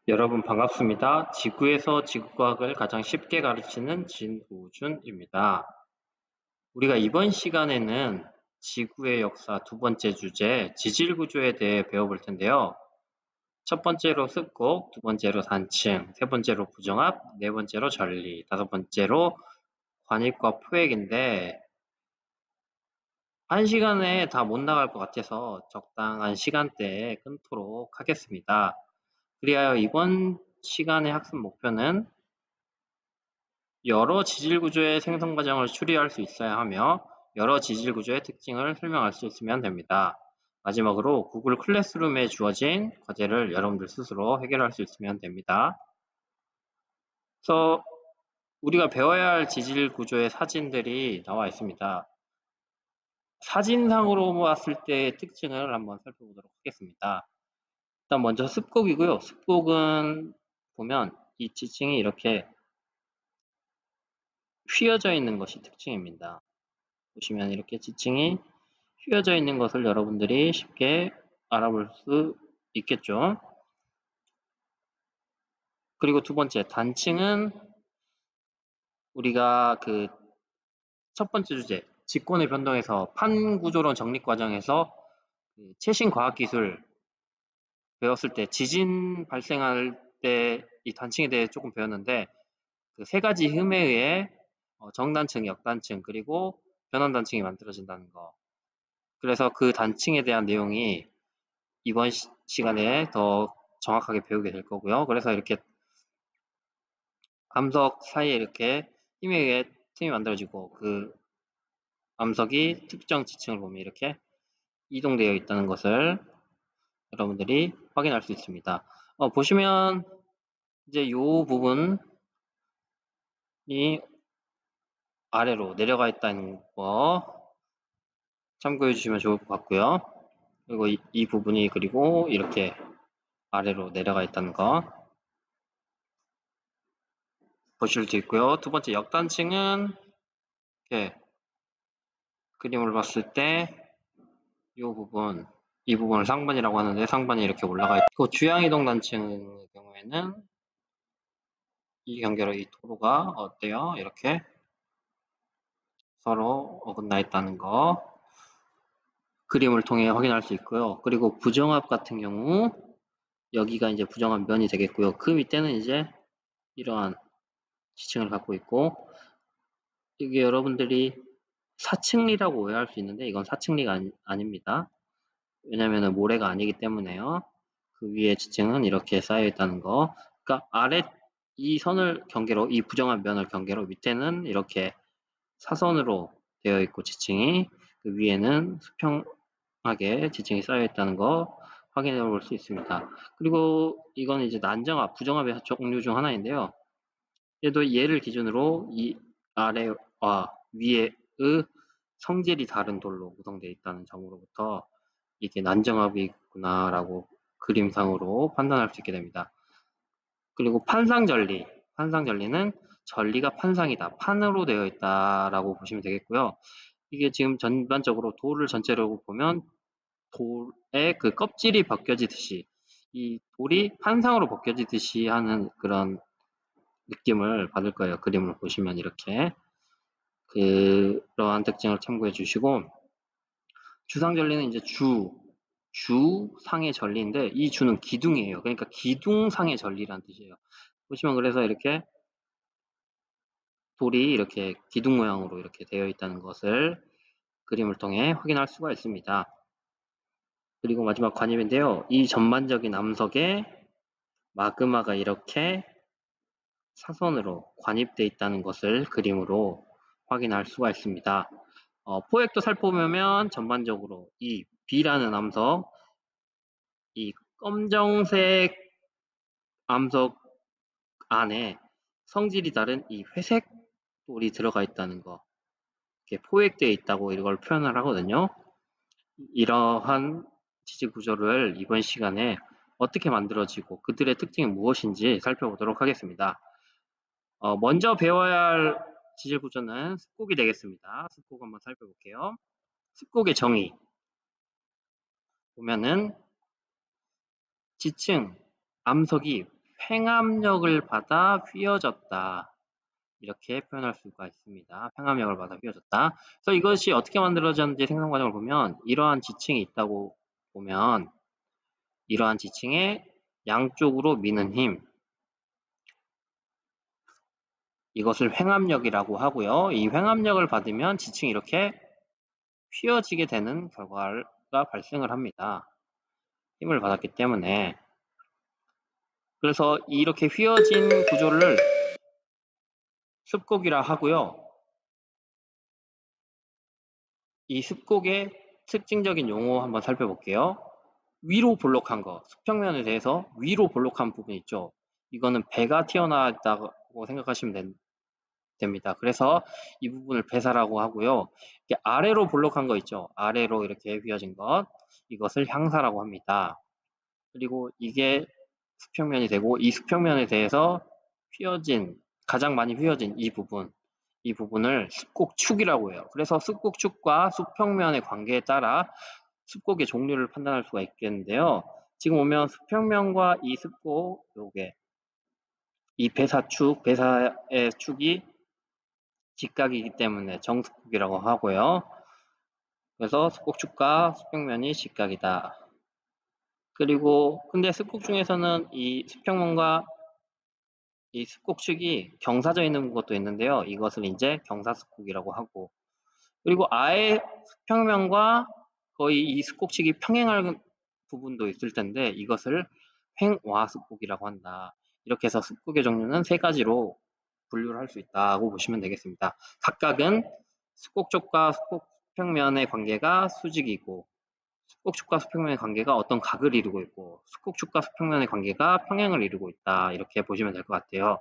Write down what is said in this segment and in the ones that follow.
여러분 반갑습니다. 지구에서 지구과학을 가장 쉽게 가르치는 진우준입니다. 우리가 이번 시간에는 지구의 역사 두 번째 주제 지질 구조에 대해 배워볼 텐데요. 첫 번째로 습곡, 두 번째로 단층, 세 번째로 부정압, 네 번째로 전리, 다섯 번째로 관입과 포획인데 한 시간에 다 못 나갈 것 같아서 적당한 시간대에 끊도록 하겠습니다. 그리하여 이번 시간의 학습 목표는 여러 지질 구조의 생성 과정을 추리할 수 있어야 하며 여러 지질 구조의 특징을 설명할 수 있으면 됩니다. 마지막으로 구글 클래스룸에 주어진 과제를 여러분들 스스로 해결할 수 있으면 됩니다. 그래서 우리가 배워야 할 지질 구조의 사진들이 나와 있습니다. 사진상으로 보았을 때의 특징을 한번 살펴보도록 하겠습니다. 일단 먼저 습곡이고요. 습곡은 보면 이 지층이 이렇게 휘어져 있는 것이 특징입니다. 보시면 이렇게 지층이 휘어져 있는 것을 여러분들이 쉽게 알아볼 수 있겠죠. 그리고 두 번째, 단층은 우리가 그 첫 번째 주제, 직권의 변동에서 판구조론 정립 과정에서 그 최신 과학기술 배웠을 때 지진 발생할 때 이 단층에 대해 조금 배웠는데 그 세 가지 흠에 의해 정단층, 역단층, 그리고 변환단층이 만들어진다는 거. 그래서 그 단층에 대한 내용이 이번 시간에 더 정확하게 배우게 될 거고요. 그래서 이렇게 암석 사이에 이렇게 힘에 의해 틈이 만들어지고 그 암석이 특정 지층을 보면 이렇게 이동되어 있다는 것을 여러분들이 확인할 수 있습니다. 보시면 이제 이 부분이 아래로 내려가 있다는 거 참고해 주시면 좋을 것 같고요. 그리고 이 부분이 그리고 이렇게 아래로 내려가 있다는 거 보실 수 있고요. 두 번째 역단층은 이렇게 그림을 봤을 때 이 부분을 상반이라고 하는데 상반이 이렇게 올라가 있고 주양이동 단층의 경우에는 이 경계로 이 도로가 어때요? 이렇게 서로 어긋나 있다는 거 그림을 통해 확인할 수 있고요. 그리고 부정압 같은 경우 여기가 이제 부정압 면이 되겠고요. 그 밑에는 이제 이러한 지층을 갖고 있고 이게 여러분들이 사층리라고 오해할 수 있는데 이건 사층리가 아닙니다. 왜냐하면 모래가 아니기 때문에요. 그 위에 지층은 이렇게 쌓여 있다는 거. 그러니까 아래 이 선을 경계로 이 부정한 면을 경계로 밑에는 이렇게 사선으로 되어 있고 지층이 그 위에는 수평하게 지층이 쌓여 있다는 거 확인해 볼 수 있습니다. 그리고 이건 이제 난정압, 부정압의 종류 중 하나인데요. 얘를 기준으로 이 아래와 위에의 성질이 다른 돌로 구성되어 있다는 점으로부터 이게 난정압이구나라고 그림상으로 판단할 수 있게 됩니다. 그리고 판상전리, 판상전리는 전리가 판상이다, 판으로 되어 있다라고 보시면 되겠고요. 이게 지금 전반적으로 돌을 전체로 보면 돌의 그 껍질이 벗겨지듯이 이 돌이 판상으로 벗겨지듯이 하는 그런 느낌을 받을 거예요. 그림을 보시면 이렇게 그러한 특징을 참고해 주시고 주상전리는 이제 주상의 전리인데 이 주는 기둥이에요. 그러니까 기둥상의 전리란 뜻이에요. 보시면 그래서 이렇게 돌이 이렇게 기둥 모양으로 이렇게 되어 있다는 것을 그림을 통해 확인할 수가 있습니다. 그리고 마지막 관입인데요. 이 전반적인 암석에 마그마가 이렇게 사선으로 관입되어 있다는 것을 그림으로 확인할 수가 있습니다. 포획도 살펴보면 전반적으로 이 B라는 암석, 이 검정색 암석 안에 성질이 다른 이 회색 돌이 들어가 있다는 거, 이렇게 포획되어 있다고 이걸 표현을 하거든요. 이러한 지질 구조를 이번 시간에 어떻게 만들어지고 그들의 특징이 무엇인지 살펴보도록 하겠습니다. 먼저 배워야 할 지질 구조는 습곡이 되겠습니다. 습곡 한번 살펴볼게요. 습곡의 정의 보면은 지층, 암석이 횡압력을 받아 휘어졌다. 이렇게 표현할 수가 있습니다. 횡압력을 받아 휘어졌다. 그래서 이것이 어떻게 만들어졌는지 생성 과정을 보면 이러한 지층이 있다고 보면 이러한 지층에 양쪽으로 미는 힘, 이것을 횡압력이라고 하고요. 이 횡압력을 받으면 지층이 이렇게 휘어지게 되는 결과가 발생을 합니다. 힘을 받았기 때문에. 그래서 이렇게 휘어진 구조를 습곡이라 하고요. 이 습곡의 특징적인 용어 한번 살펴볼게요. 위로 볼록한 거, 수평면에 대해서 위로 볼록한 부분 있죠. 이거는 배가 튀어나왔다고 생각하시면 됩니다. 그래서 이 부분을 배사라고 하고요. 이렇게 아래로 볼록한 거 있죠. 아래로 이렇게 휘어진 것, 이것을 향사라고 합니다. 그리고 이게 수평면이 되고 이 수평면에 대해서 가장 많이 휘어진 이 부분을 습곡축이라고 해요. 그래서 습곡축과 수평면의 관계에 따라 습곡의 종류를 판단할 수가 있겠는데요. 지금 보면 수평면과 이 습곡, 이 배사의 축이 직각이기 때문에 정습곡이라고 하고요. 그래서 습곡축과 수평면이 직각이다. 그리고 근데 습곡 중에서는 이 수평면과 이 습곡축이 경사져 있는 것도 있는데요. 이것을 이제 경사습곡이라고 하고, 그리고 아예 수평면과 거의 이 습곡축이 평행할 부분도 있을 텐데 이것을 횡와습곡이라고 한다. 이렇게 해서 습곡의 종류는 세 가지로 분류를 할 수 있다고 보시면 되겠습니다. 각각은 습곡축과 수평면의 관계가 수직이고, 습곡축과 수평면의 관계가 어떤 각을 이루고 있고, 습곡축과 수평면의 관계가 평행을 이루고 있다. 이렇게 보시면 될 것 같아요.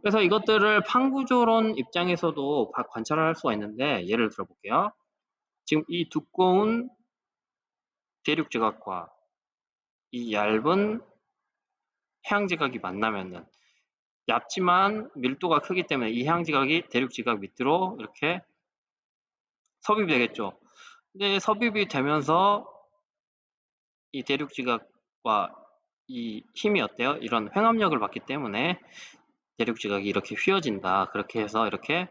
그래서 이것들을 판구조론 입장에서도 관찰할 수가 있는데 예를 들어볼게요. 지금 이 두꺼운 대륙지각과 이 얇은 해양지각이 만나면은 얇지만 밀도가 크기 때문에 이 해양지각이 대륙지각 밑으로 이렇게 섭입이 되겠죠. 근데 섭입이 되면서 이 대륙지각과 이 힘이 어때요? 이런 횡압력을 받기 때문에 대륙지각이 이렇게 휘어진다. 그렇게 해서 이렇게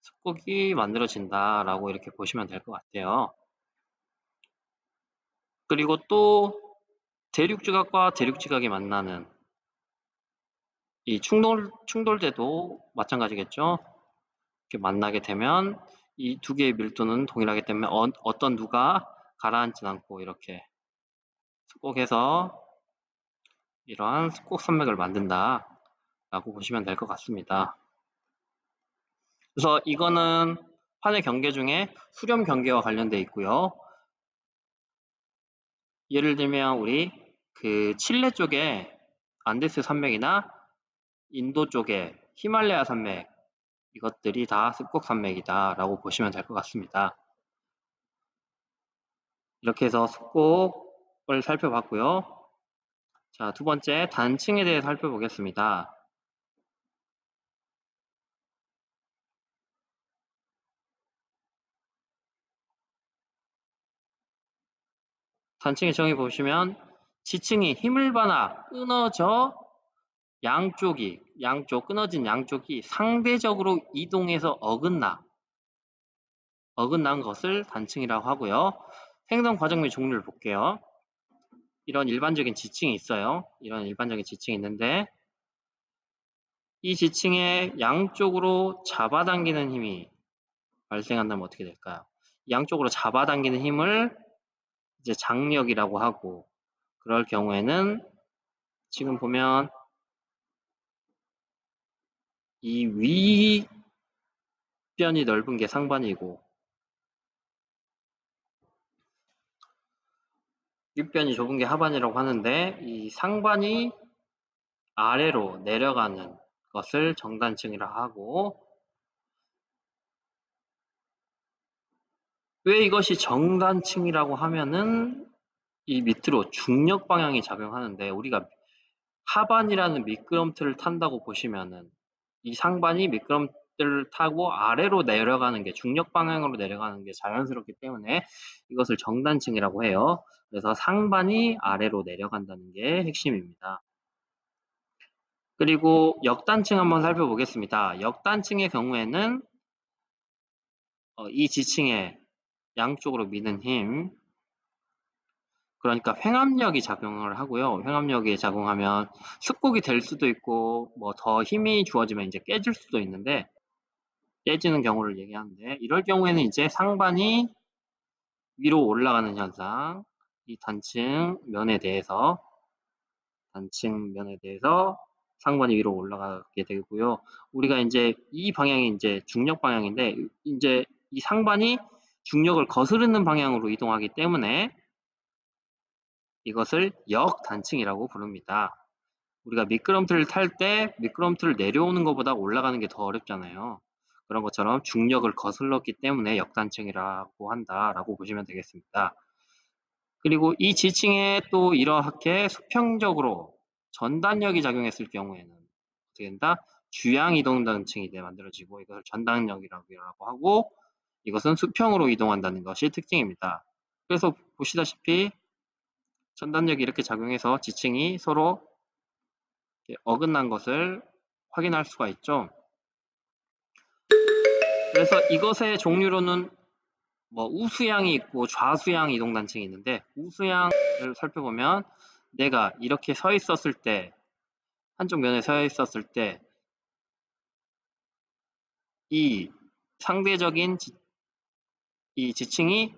습곡이 만들어진다라고 이렇게 보시면 될 것 같아요. 그리고 또 대륙지각과 대륙지각이 만나는 이 충돌대도 마찬가지겠죠. 이렇게 만나게 되면 이 두 개의 밀도는 동일하기 때문에 어떤 누가 가라앉지 않고 이렇게 습곡해서 이러한 습곡 산맥을 만든다라고 보시면 될 것 같습니다. 그래서 이거는 판의 경계 중에 수렴 경계와 관련돼 있고요. 예를 들면 우리 그 칠레 쪽에 안데스 산맥이나 인도 쪽에 히말라야 산맥, 이것들이 다 습곡 산맥이다 라고 보시면 될 것 같습니다. 이렇게 해서 습곡을 살펴봤고요. 자, 두 번째 단층에 대해 살펴보겠습니다. 단층의 정의 보시면 지층이 힘을 받아 끊어져 끊어진 양쪽이 상대적으로 이동해서 어긋난 것을 단층이라고 하고요. 생성 과정 및 종류를 볼게요. 이런 일반적인 지층이 있어요. 이런 일반적인 지층이 있는데 이 지층의 양쪽으로 잡아당기는 힘이 발생한다면 어떻게 될까요? 양쪽으로 잡아당기는 힘을 이제 장력이라고 하고, 그럴 경우에는 지금 보면 이 윗변이 넓은 게 상반이고 윗변이 좁은 게 하반이라고 하는데 이 상반이 아래로 내려가는 것을 정단층이라 하고, 왜 이것이 정단층이라고 하면은 이 밑으로 중력 방향이 작용하는데 우리가 하반이라는 미끄럼틀을 탄다고 보시면은 이 상반이 미끄럼틀을 타고 아래로 내려가는 게 중력 방향으로 내려가는 게 자연스럽기 때문에 이것을 정단층이라고 해요. 그래서 상반이 아래로 내려간다는 게 핵심입니다. 그리고 역단층 한번 살펴보겠습니다. 역단층의 경우에는 이 지층에 양쪽으로 미는 힘, 그러니까 횡압력이 작용을 하고요. 횡압력이 작용하면 습곡이 될 수도 있고 뭐 더 힘이 주어지면 이제 깨질 수도 있는데, 깨지는 경우를 얘기하는데, 이럴 경우에는 이제 상반이 위로 올라가는 현상, 이 단층 면에 대해서 상반이 위로 올라가게 되고요. 우리가 이제 이 방향이 이제 중력 방향인데, 이제 이 상반이 중력을 거스르는 방향으로 이동하기 때문에 이것을 역단층이라고 부릅니다. 우리가 미끄럼틀을 탈 때 미끄럼틀을 내려오는 것보다 올라가는 게 더 어렵잖아요. 그런 것처럼 중력을 거슬렀기 때문에 역단층이라고 한다라고 보시면 되겠습니다. 그리고 이 지층에 또 이러하게 수평적으로 전단력이 작용했을 경우에는 어떻게 된다? 주양 이동 단층이 만들어지고, 이것을 전단력이라고 하고, 이것은 수평으로 이동한다는 것이 특징입니다. 그래서 보시다시피 전단력이 이렇게 작용해서 지층이 서로 어긋난 것을 확인할 수가 있죠. 그래서 이것의 종류로는 뭐 우수양이 있고 좌수양 이동단층이 있는데, 우수양을 살펴보면 내가 이렇게 서 있었을 때, 한쪽 면에 서 있었을 때 이 상대적인 이 지층이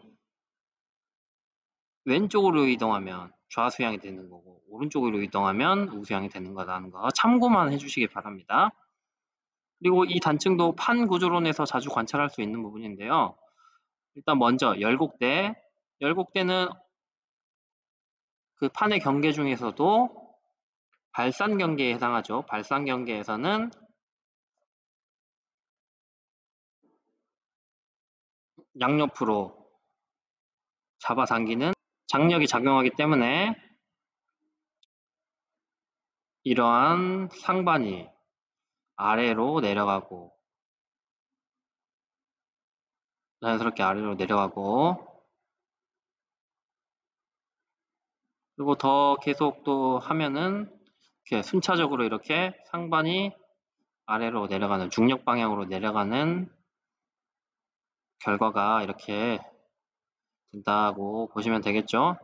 왼쪽으로 이동하면 좌수양이 되는 거고, 오른쪽으로 이동하면 우수양이 되는 거라는 거 참고만 해주시기 바랍니다. 그리고 이 단층도 판 구조론에서 자주 관찰할 수 있는 부분인데요. 일단 먼저 열곡대. 열곡대는 그 판의 경계 중에서도 발산 경계에 해당하죠. 발산 경계에서는 양옆으로 잡아당기는 장력이 작용하기 때문에 이러한 상반이 아래로 내려가고, 자연스럽게 아래로 내려가고, 그리고 더 계속 또 하면은 이렇게 순차적으로 이렇게 상반이 아래로 내려가는, 중력 방향으로 내려가는 결과가 이렇게 된다고 보시면 되겠죠.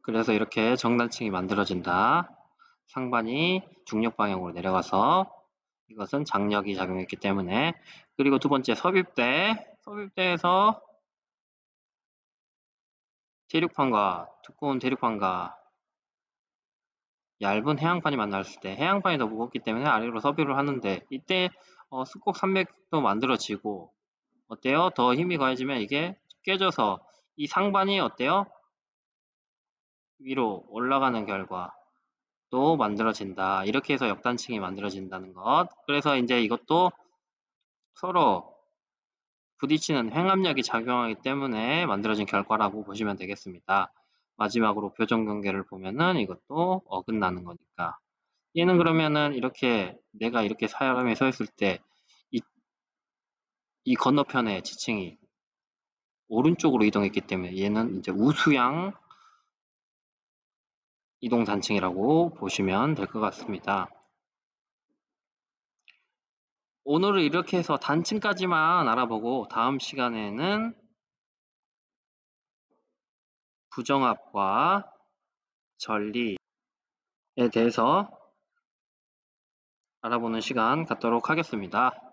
그래서 이렇게 정단층이 만들어진다. 상반이 중력 방향으로 내려가서 이것은 장력이 작용했기 때문에. 그리고 두 번째 섭입대. 섭입대에서 대륙판과 두꺼운 대륙판과 얇은 해양판이 만났을 때, 해양판이 더 무겁기 때문에 아래로 섭입을 하는데, 이때 습곡 산맥도 만들어지고, 어때요? 더 힘이 가해지면 이게 깨져서 이 상반이 어때요? 위로 올라가는 결과도 만들어진다. 이렇게 해서 역단층이 만들어진다는 것. 그래서 이제 이것도 서로 부딪히는 횡압력이 작용하기 때문에 만들어진 결과라고 보시면 되겠습니다. 마지막으로 교정 경계를 보면은 이것도 어긋나는 거니까. 얘는 그러면은 이렇게 내가 이렇게 사람이 서 있을 때 이 건너편의 지층이 오른쪽으로 이동했기 때문에 얘는 이제 우수양 이동 단층이라고 보시면 될 것 같습니다. 오늘은 이렇게 해서 단층까지만 알아보고, 다음 시간에는 부정압과 전리에 대해서 알아보는 시간 갖도록 하겠습니다.